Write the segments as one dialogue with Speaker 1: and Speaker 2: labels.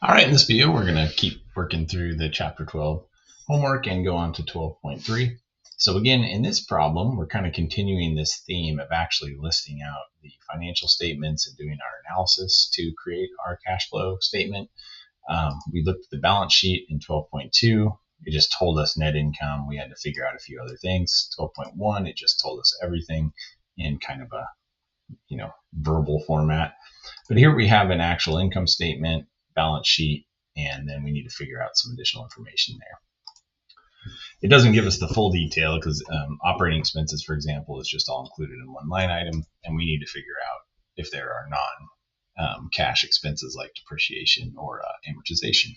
Speaker 1: All right, in this video, we're going to keep working through the Chapter 12 homework and go on to 12.3. So again, in this problem, we're kind of continuing this theme of actually listing out the financial statements and doing our analysis to create our cash flow statement. We looked at the balance sheet in 12.2. It just told us net income. We had to figure out a few other things. 12.1, it just told us everything in kind of a verbal format. But here we have an actual income statement, balance sheet, and then we need to figure out some additional information there. It doesn't give us the full detail because operating expenses, for example, is just all included in one line item, and we need to figure out if there are non-cash expenses like depreciation or amortization.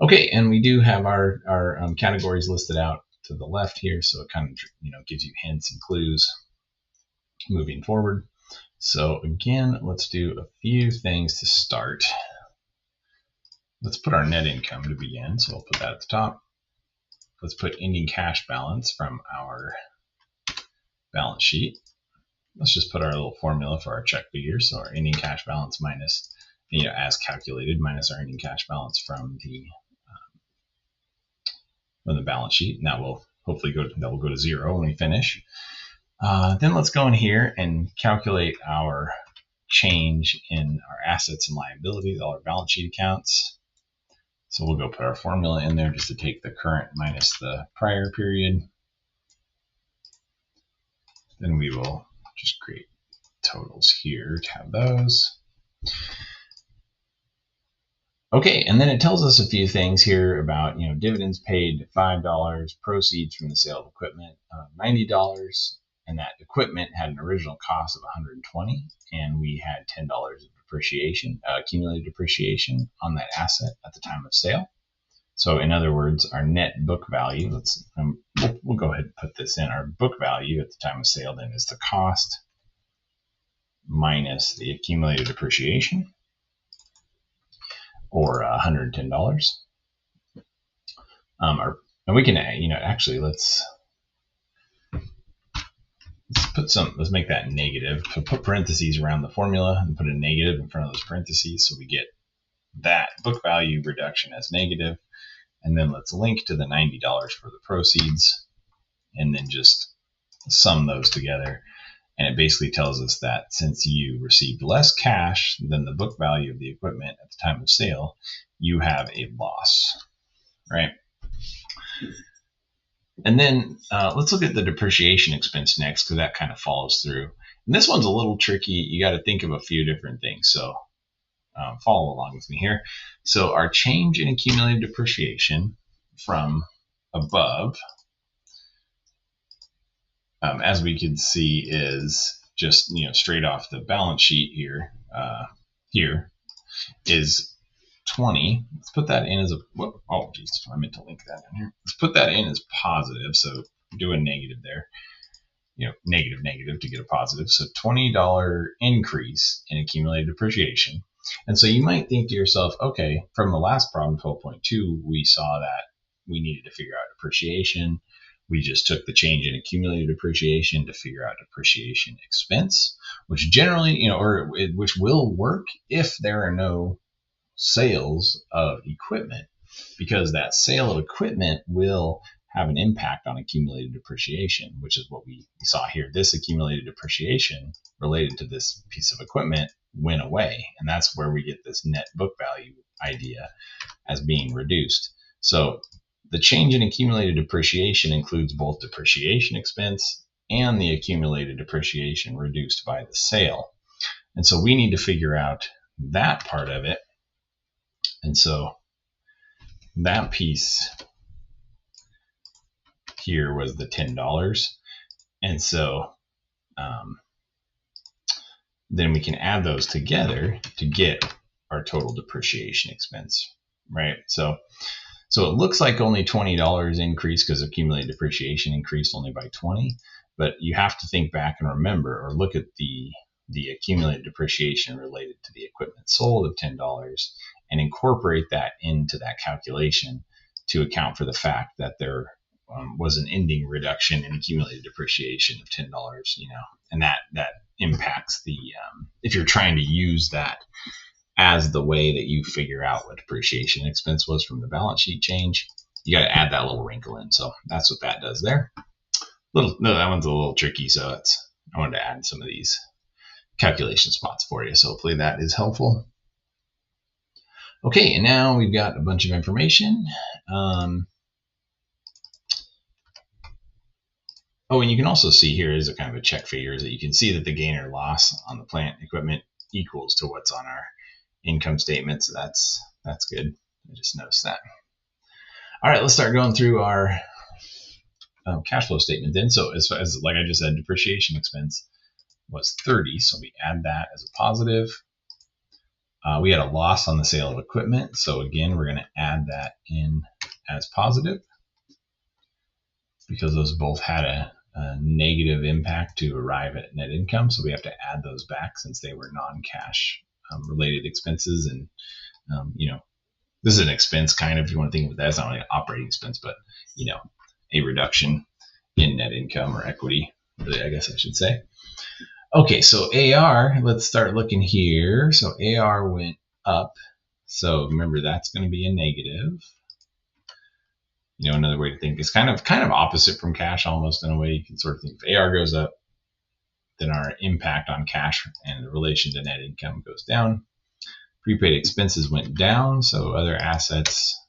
Speaker 1: Okay, and we do have our categories listed out to the left here, so it kind of gives you hints and clues moving forward. So again, let's do a few things to start. Let's put our net income to begin. So we'll put that at the top. Let's put ending cash balance from our balance sheet. Let's just put our little formula for our check figure. So our ending cash balance minus, as calculated, minus our ending cash balance from the balance sheet. And that will hopefully go to 0 when we finish. Then let's go in here and calculate our change in our assets and liabilities, all our balance sheet accounts. So we'll go put our formula in there just to take the current minus the prior period. Then we will just create totals here to have those. Okay, and then it tells us a few things here about, dividends paid $5, proceeds from the sale of equipment $90, and that equipment had an original cost of $120, and we had $10 of depreciation, accumulated depreciation on that asset at the time of sale. So in other words, our net book value, we'll go ahead and put this in. Our book value at the time of sale then is the cost minus the accumulated depreciation, or $110. And we can, actually let's make that negative. So put parentheses around the formula and put a negative in front of those parentheses so we get that book value reduction as negative. And then let's link to the $90 for the proceeds and then just sum those together. And it basically tells us that since you received less cash than the book value of the equipment at the time of sale, you have a loss, right? And then let's look at the depreciation expense next, because that kind of follows through. And this one's a little tricky. You got to think of a few different things. So follow along with me here. So our change in accumulated depreciation from above, as we can see, is just straight off the balance sheet here. Here is 20. Let's put that in as a, oh geez, I meant to link that in here. Let's put that in as positive. So do a negative there, negative to get a positive. So $20 increase in accumulated depreciation. And so you might think to yourself, okay, from the last problem, 12.2, we saw that we needed to figure out depreciation. We just took the change in accumulated depreciation to figure out depreciation expense, which generally, which will work if there are no sales of equipment, because that sale of equipment will have an impact on accumulated depreciation, which is what we saw here. This accumulated depreciation related to this piece of equipment went away, and that's where we get this net book value idea as being reduced. So the change in accumulated depreciation includes both depreciation expense and the accumulated depreciation reduced by the sale. And so we need to figure out that part of it. And so that piece here was the $10. And so then we can add those together to get our total depreciation expense, right? So it looks like only $20 increased because accumulated depreciation increased only by 20, but you have to think back and remember, or look at the accumulated depreciation related to the equipment sold of $10 and incorporate that into that calculation to account for the fact that there was an ending reduction in accumulated depreciation of $10, and that impacts the, if you're trying to use that as the way that you figure out what depreciation expense was from the balance sheet change. You got to add that little wrinkle in. So that's what that does there. No, that one's a little tricky. So I wanted to add some of these calculation spots for you. So hopefully that is helpful. Okay, and now we've got a bunch of information. Oh, and you can also see here is a kind of a check figures that you can see that the gain or loss on the plant equipment equals to what's on our income statement. So that's good. I just noticed that. All right, let's start going through our cash flow statement then. So as like I just said, depreciation expense was 30. So we add that as a positive. We had a loss on the sale of equipment. So again, we're going to add that in as positive because those both had a negative impact to arrive at net income. So we have to add those back since they were non-cash related expenses. And, this is an expense kind of, if you want to think of it, that's not only an operating expense, but, a reduction in net income or equity, really, I guess I should say. Okay, so AR, let's start looking here. So AR went up. So remember, that's going to be a negative. Another way to think is kind of opposite from cash almost in a way. You can sort of think if AR goes up, then our impact on cash and the relation to net income goes down. Prepaid expenses went down, so other assets,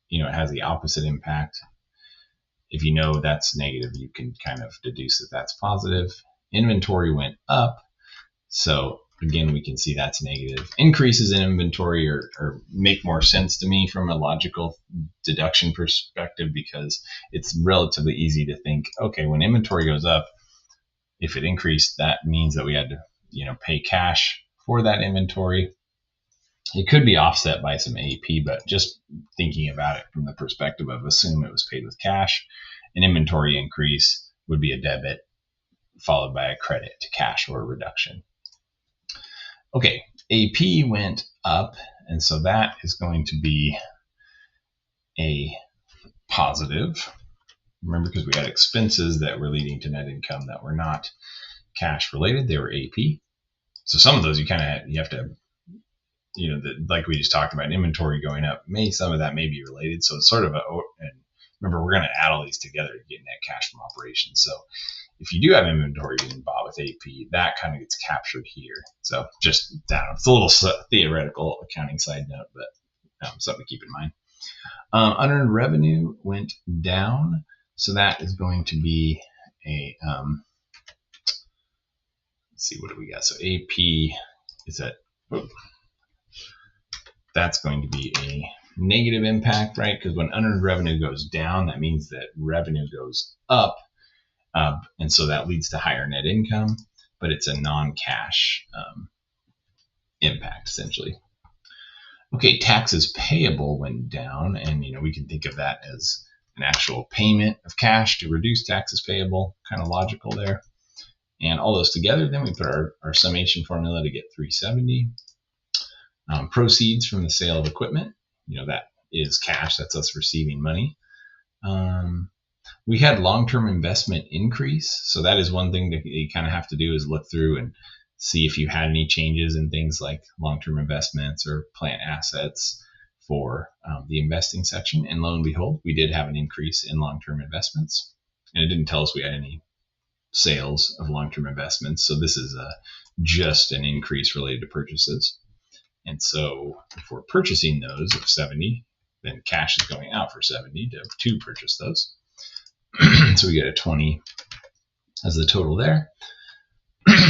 Speaker 1: it has the opposite impact. If you know that's negative, you can kind of deduce that that's positive. Inventory went up, so again, we can see that's negative. Increases in inventory or make more sense to me from a logical deduction perspective because it's relatively easy to think, okay, when inventory goes up, if it increased, that means that we had to, pay cash for that inventory. It could be offset by some AP, but just thinking about it from the perspective of assume it was paid with cash, an inventory increase would be a debit followed by a credit to cash or a reduction. Okay, AP went up, and so that is going to be a positive. Remember, because we had expenses that were leading to net income that were not cash related, they were AP. So some of those you have to, like we just talked about, inventory going up, some of that may be related. So it's sort of and remember, we're going to add all these together to get net cash from operations. So if you do have inventory being bought with AP, that kind of gets captured here. So just, I don't know, it's a little theoretical accounting side note, but something to keep in mind. Unearned revenue went down. So that is going to be a, let's see, what do we got? So AP is that's going to be a negative impact, right? Because when unearned revenue goes down, that means that revenue goes up. And so that leads to higher net income, but it's a non-cash impact, essentially. Okay, taxes payable went down, and we can think of that as an actual payment of cash to reduce taxes payable, kind of logical there. And all those together, then we put our summation formula to get 370. Proceeds from the sale of equipment, that is cash, that's us receiving money. We had long-term investment increase. So that is one thing that you kind of have to do is look through and see if you had any changes in things like long-term investments or plant assets for the investing section. And lo and behold, we did have an increase in long-term investments. And it didn't tell us we had any sales of long-term investments. So this is just an increase related to purchases. And so if we're purchasing those of 70, then cash is going out for 70 to purchase those. So we get a 20 as the total there.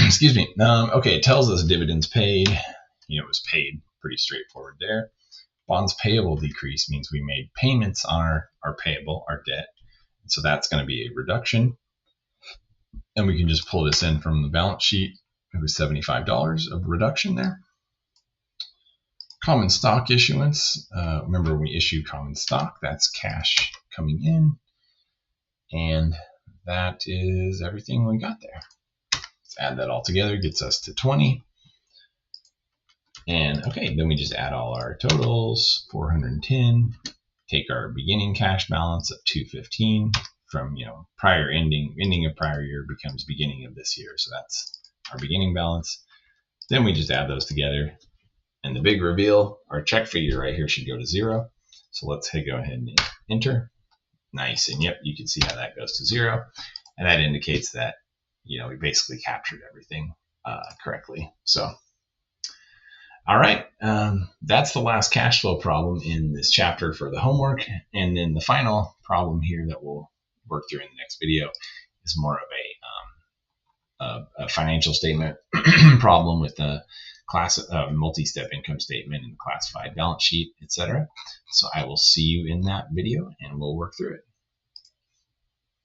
Speaker 1: Excuse me. Okay, it tells us dividends paid. It was paid, pretty straightforward there. Bonds payable decrease means we made payments on our payable, our debt. And so that's going to be a reduction. And we can just pull this in from the balance sheet. It was $75 of reduction there. Common stock issuance. Remember, when we issue common stock, that's cash coming in. And that is everything we got there. Let's add that all together, gets us to 20. And okay, then we just add all our totals, 410. Take our beginning cash balance of 215 from, prior ending of prior year becomes beginning of this year. So that's our beginning balance. Then we just add those together. And the big reveal, our check figure right here should go to 0. So let's go ahead and enter. Nice. And yep, you can see how that goes to 0. And that indicates that, we basically captured everything correctly. So, all right, that's the last cash flow problem in this chapter for the homework. And then the final problem here that we'll work through in the next video is more of a financial statement problem with a multi-step income statement and classified balance sheet, etc. So I will see you in that video and we'll work through it.